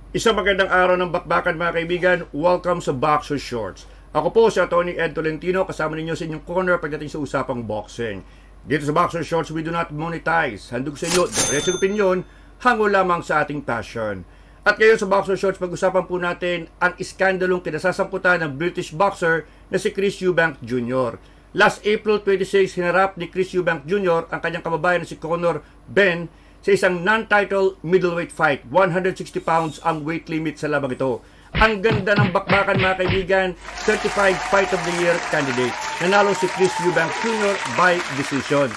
Isang magandang araw ng bakbakan mga kaibigan. Welcome sa Boxer Shorts. Ako po si Atty. Ed Tolentino, kasama ninyo sa inyong corner pagdating sa usapang boxing. Dito sa Boxer Shorts, we do not monetize. Handog sa inyo, diretsong opinion, hango lamang sa ating passion. At ngayon sa Boxer Shorts, pag-usapan po natin ang iskandalong kinasasangkutan ng British boxer na si Chris Eubank Jr. Last April 26, hinarap ni Chris Eubank Jr. ang kanyang kababayan na si Conor Benn sa isang non-title middleweight fight. 160 pounds ang weight limit sa labang ito. Ang ganda ng bakbakan mga kaibigan, Certified Fight of the Year candidate. Nanalo si Chris Eubank Jr. by decision.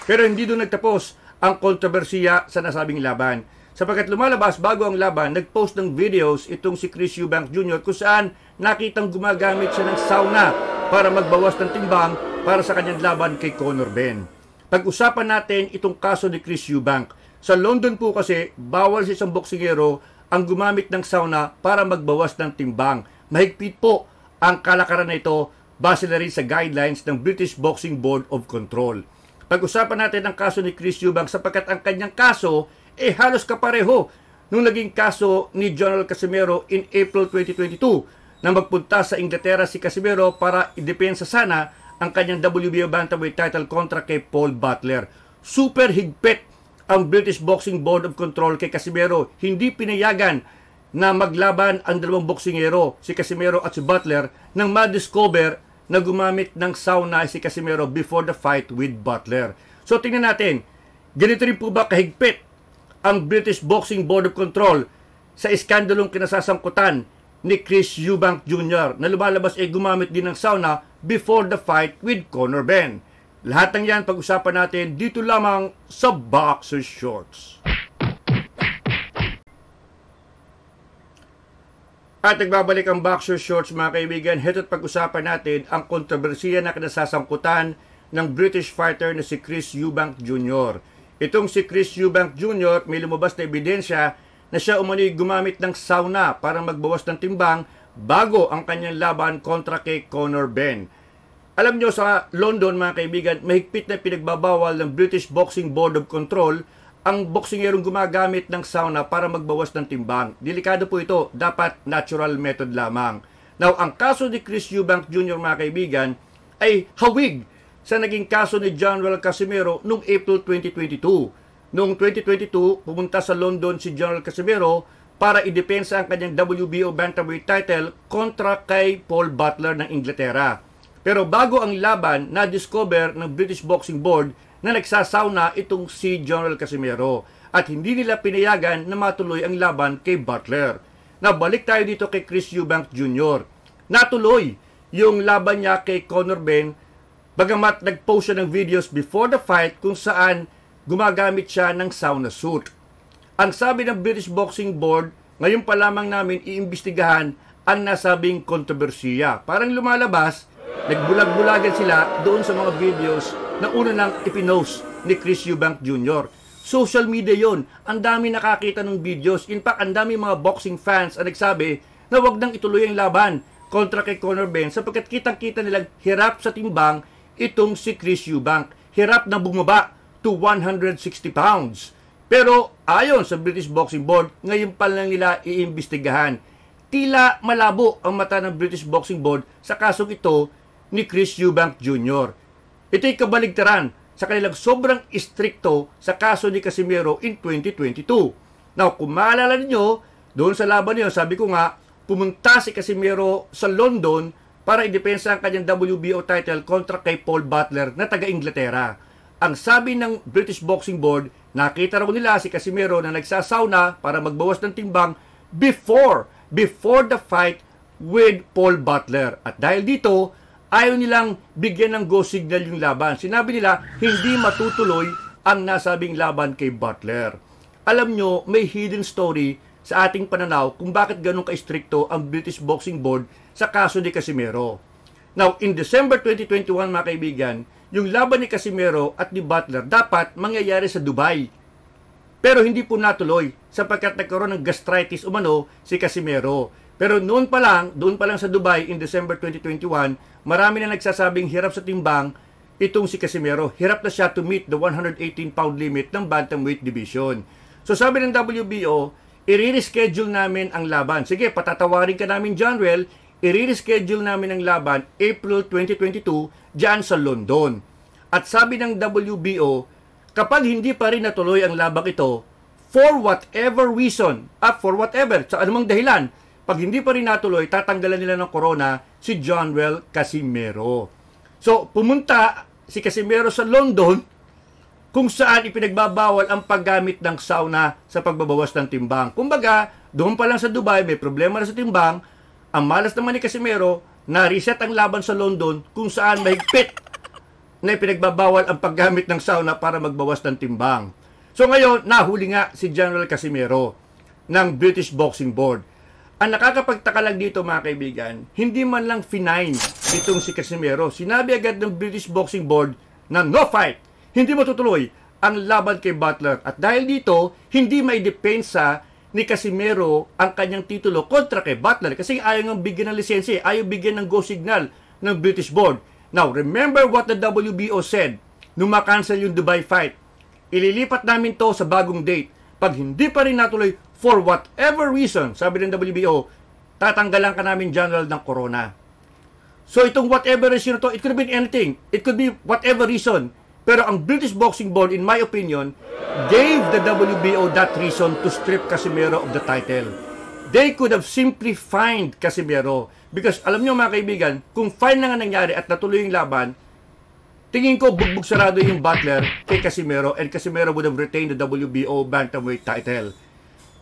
Pero hindi doon nagtapos ang kontrobersiya sa nasabing laban. Sapagkat lumalabas bago ang laban, nag-post ng videos itong si Chris Eubank Jr. kung saan nakitang gumagamit siya ng sauna para magbawas ng timbang para sa kanyang laban kay Conor Benn. Pag-usapan natin itong kaso ni Chris Eubank. Sa London po kasi, bawal sa isang boksingero ang gumamit ng sauna para magbawas ng timbang. Mahigpit po ang kalakaran na ito base na rin sa guidelines ng British Boxing Board of Control. Pag-usapan natin ang kaso ni Chris Eubank sapagkat ang kanyang kaso halos kapareho nung naging kaso ni General Casimero in April 2022 na magpunta sa Inglaterra si Casimero para idepensa sana ang kanyang WBO bantamweight title kontra kay Paul Butler. Super higpit ang British Boxing Board of Control kay Casimero. Hindi pinayagan na maglaban ang dalawang boksingero, si Casimero at si Butler, nang ma-discover na gumamit ng sauna si Casimero before the fight with Butler. So tingnan natin, ganito rin po ba kahigpit ang British Boxing Board of Control sa iskandalong kinasasangkutan ni Chris Eubank Jr. na lumalabas gumamit din ng sauna before the fight with Conor Benn. Lahat ng yan pag-usapan natin dito lamang sa Boxer Shorts. At nagbabalik ang Boxer Shorts mga kaibigan. Heto't pag-usapan natin ang kontrobersiya na kinasasangkutan ng British fighter na si Chris Eubank Jr. Itong si Chris Eubank Jr. may lumabas na ebidensya na siya umano'y gumamit ng sauna para magbawas ng timbang bago ang kanyang laban kontra kay Conor Benn. Alam nyo sa London mga kaibigan, mahigpit na pinagbabawal ng British Boxing Board of Control ang boksingerong gumagamit ng sauna para magbawas ng timbang. Delikado po ito, dapat natural method lamang. Now, ang kaso ni Chris Eubank Jr. mga kaibigan ay hawig sa naging kaso ni General Casimero noong April 2022. Noong 2022, pumunta sa London si General Casimero para idepensa ang kanyang WBO bantamweight title kontra kay Paul Butler ng Inglaterra. Pero bago ang laban, na-discover ng British Boxing Board na nagsasauna itong si General Casimero at hindi nila pinayagan na matuloy ang laban kay Butler. Nabalik tayo dito kay Chris Eubank Jr. Natuloy yung laban niya kay Conor Benn bagamat nag-post siya ng videos before the fight kung saan gumagamit siya ng sauna suit. Ang sabi ng British Boxing Board, ngayon pa lamang namin iimbestigahan ang nasabing kontrobersiya. Parang lumalabas, nagbulag-bulagan sila doon sa mga videos na una nang ipinost ni Chris Eubank Jr. Social media yon. Ang dami nakakita ng videos. In fact, ang dami mga boxing fans ang nagsabi na wag nang ituloy ang laban kontra kay Conor Benn sapagkat kitang-kita nilang hirap sa timbang itong si Chris Eubank. Hirap na bumaba to 160 pounds. Pero ayon sa British Boxing Board, ngayon pa lang nila iimbestigahan. Tila malabo ang mata ng British Boxing Board sa kasong ito ni Chris Eubank Jr. Ito'y kabaligtaran sa kanilang sobrang istrikto sa kaso ni Casimero in 2022. Now, kung maalala niyo, doon sa laban niyo, sabi ko nga, pumunta si Casimero sa London para idepensa ang kanyang WBO title kontra kay Paul Butler na taga-Inglaterra. Ang sabi ng British Boxing Board, nakita raw nila si Casimero na nagsasauna para magbawas ng timbang before the fight with Paul Butler. At dahil dito, ayaw nilang bigyan ng go signal yung laban. Sinabi nila, hindi matutuloy ang nasabing laban kay Butler. Alam nyo, may hidden story sa ating pananaw kung bakit ganun ka-stricto ang British Boxing Board sa kaso ni Casimero. Now, in December 2021, mga kaibigan, yung laban ni Casimero at ni Butler dapat mangyayari sa Dubai. Pero hindi po natuloy sapagkat nagkaroon ng gastritis umano si Casimero. Pero doon pa lang sa Dubai in December 2021, marami na nagsasabing hirap sa timbang itong si Casimero. Hirap na siya to meet the 118-pound limit ng bantamweight division. So sabi ng WBO, i-reschedule namin ang laban. Sige, patatawarin ka namin, John Well, i-reschedule namin ang laban April 2022 dyan sa London. At sabi ng WBO, kapag hindi pa rin natuloy ang labang ito, for whatever reason, sa anumang dahilan, pag hindi pa rin natuloy, tatanggalan nila ng corona si John Well Casimero. So, pumunta si Casimero sa London kung saan ipinagbabawal ang paggamit ng sauna sa pagbabawas ng timbang. Kumbaga, doon pa lang sa Dubai, may problema na sa timbang. Ang malas naman ni Casimero, na-reset ang laban sa London kung saan mahigpit na ipinagbabawal ang paggamit ng sauna para magbawas ng timbang. So ngayon, nahuli nga si General Casimero ng British Boxing Board. Ang nakakapagtaka lang dito mga kaibigan, hindi man lang finine itong si Casimero. Sinabi agad ng British Boxing Board na no fight, hindi matutuloy ang laban kay Butler. At dahil dito, hindi may depensa ni Casimero ang kanyang titulo kontra kay Butler. Kasi ayaw ngang bigyan ng lisensya, ayaw bigyan ng go signal ng British Board. Now, remember what the WBO said nung makancel yung Dubai fight. Ililipat namin to sa bagong date. Pag hindi pa rin natuloy, for whatever reason, sabi ng WBO, tatanggalan ka namin, General, ng corona. So itong whatever reason to, it could be anything. It could be whatever reason. Pero ang British Boxing Board, in my opinion, gave the WBO that reason to strip Casimero of the title. They could have simply fined Casimero. Because alam nyo mga kaibigan, kung fine na nga nangyari at natuloy yung laban, tingin ko bugbog sarado yung Butler kay Casimero, and Casimero would have retained the WBO bantamweight title.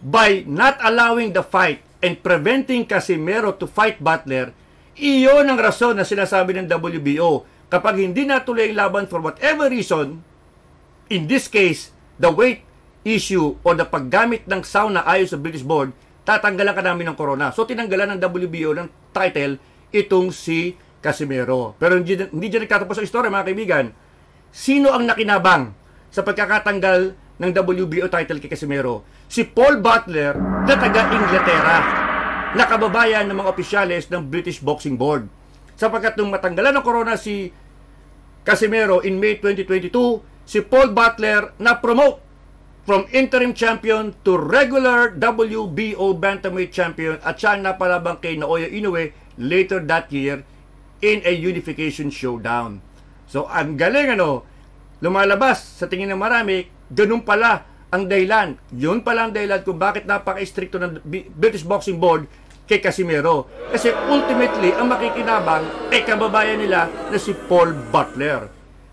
By not allowing the fight and preventing Casimero to fight Butler, iyon ang rason na sinasabi ng WBO. Kapag hindi natuloy ang laban for whatever reason, in this case, the weight issue o the paggamit ng sauna ayon sa British Board, tatanggalan ka namin ng corona. So tinanggalan ng WBO ng title itong si Casimero. Pero hindi dyan nagtatapos ang istorya mga kaibigan. Sino ang nakinabang sa pagkakatanggal ng WBO title kay Casimero? Si Paul Butler na taga-Inglaterra, na kababayan ng mga opisyales ng British Boxing Board. Sapagkat nung matanggalan ng corona si Casimero in May 2022, si Paul Butler na-promote from interim champion to regular WBO bantamweight champion at siya ang napalabang kay Naoya Inoue later that year in a unification showdown. So, ang galing lumalabas sa tingin ng marami, ganun pala ang dahilan. Yun pala ang dahilan kung bakit napaka-stricto ng British Boxing Board kay Casimero. Kasi ultimately, ang makikinabang ay kababayan nila na si Paul Butler.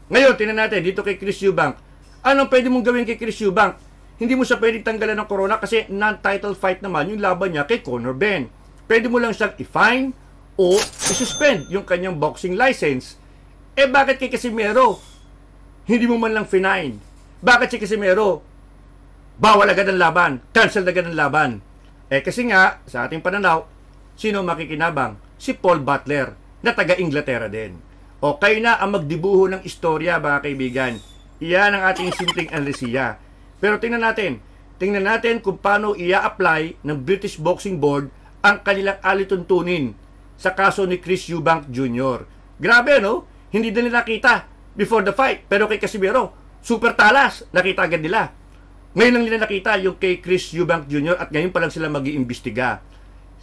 Ngayon, tingnan natin dito kay Chris Eubank. Anong pwede mong gawin kay Chris Eubank? Hindi mo siya pwedeng tanggalan ng corona kasi non-title fight naman yung laban niya kay Conor Benn. Pwede mo lang siyang i-fine o i-suspend yung kanyang boxing license. Eh bakit kay Casimero hindi mo man lang finine? Bakit si Casimero bawal agad ang laban, cancel agad ang laban? Eh kasi nga, sa ating pananaw, sino makikinabang? Si Paul Butler, na taga-Inglaterra din. O kayo na ang magdibuho ng istorya, mga kaibigan. Iyan ang ating simpleng analisiya. Pero tingnan natin kung paano ia-apply ng British Boxing Board ang kanilang alituntunin sa kaso ni Chris Eubank Jr. Grabe, Hindi din nila nakita before the fight. Pero kay Casimero, super talas. Nakita agad nila. Ngayon lang nila nakita yung kay Chris Eubank Jr. at ngayon pa lang sila mag-iimbestiga.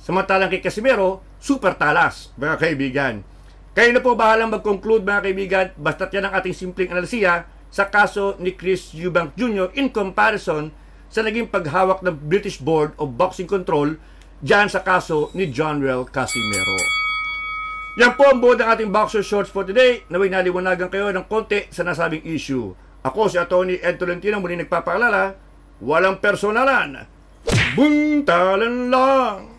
Samantalang kay Casimero, super talas, mga kaibigan. Kayo na po bahalang mag-conclude, mga kaibigan. Basta't yan ang ating simpleng analisiya sa kaso ni Chris Eubank Jr. in comparison sa naging paghawak ng British Board of Boxing Control dyan sa kaso ni John Well Casimero. Yan po ang buod ng ating Boxer Shorts for today. Naway naliwanagan kayo ng konti sa nasabing issue. Ako si Atty. Ed Tolentino, muli nagpapaalala, walang personalan, buntalan lang.